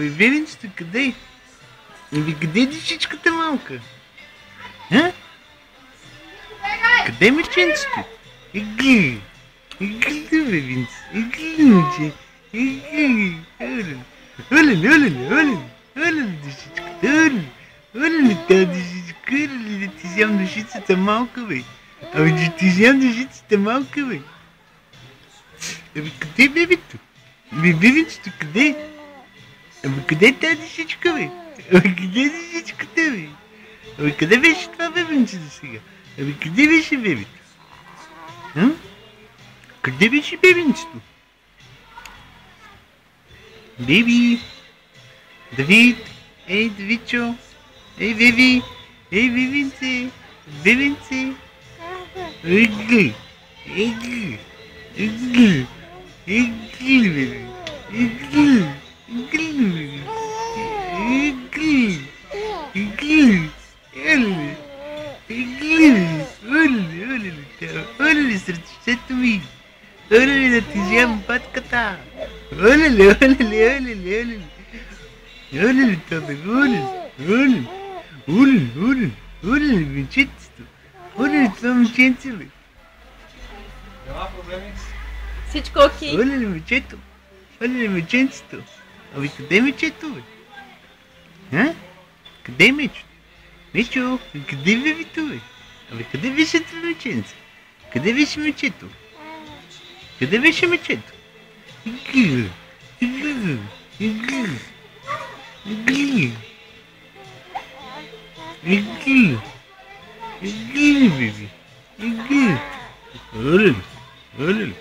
Венецата, къде? Къде е дишичката малка? А? Къде е меченцето? Игли! Игли, Венец! Игли, момче! Игли! Оле, дишичката, оле, тази дишичка, оле, да ти взям душицата малка, бе! Ами да ти взям душицата малка, бе! Къде е бебето? Бебенцето, къде? Къде е тази дишичка, бе? Къде е дишичката, бе? Къде беше това бебенце до сега? Къде беше бебето? Къде беше бебенцето? Беби! Давид! Ей, Давидчо! Ей, беби! Ей, бебенце! Бебенце! Игли! Игли! Игли! Игли, беби! Игли! Игли, беби! Игли! Игли! Оле! Игли! Оле, сърцето ми! Оле, да ти вземам патката! Оле, това бе, оле, момченцето! Оле, това момченце, бе! Няма проблеми? Всичко окей? Оле, момчето! Оле, момченцето! Ами къде е мечето, бе? А? Къде е мечето? Мечо, къде е бебето, бе? Абе, къде беше това меченце? Къде беше мечето? Къде беше мечето? Игли! Игли! Игли! Игли! Игли! Игли, беби! Игли! Оле! Оле!